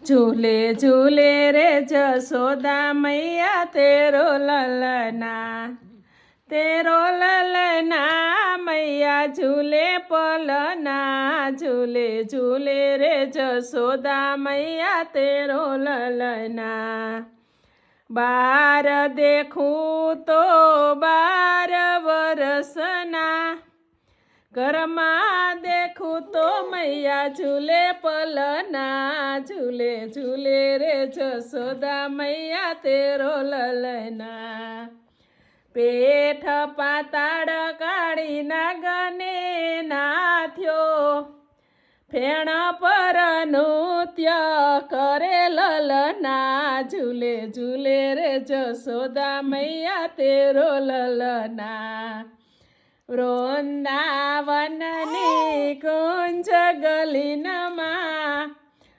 झूले झूले रे जसोदा मैया तेरो ललना मैया झूले पलना झूले झूले रे जसोदा मैया तेरो ललना बार देखूं तो 12 वर्षना घरमा देखूं तो मैया झूले पलना झूले झूले रे जसोदा मैया तेरो ललना पेठ पाताड़ काढ़ी नागने नाथ्यो फेण पर नृत्य करे ललना झूले झूले रे जसोदा मैया तेरो ललना वृंदावननी कुंज गलीनमा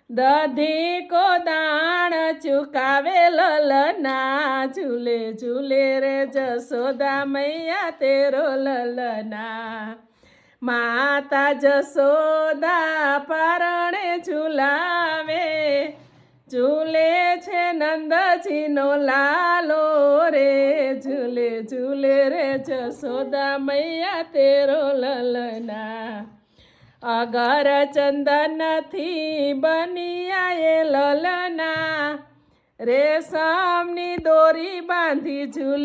दधी को दाण चुकावे ललना झूले झूले रे जसोदा मैया तेरो ललना माता जसोदा परणे झूलावे झूले छे नंदजीनो लालो रे झूले झूले रे जसोदा मैया तेरो ललना अगर चंदन थी बनियाए ललना रेशमनी दोरी बांधी झूले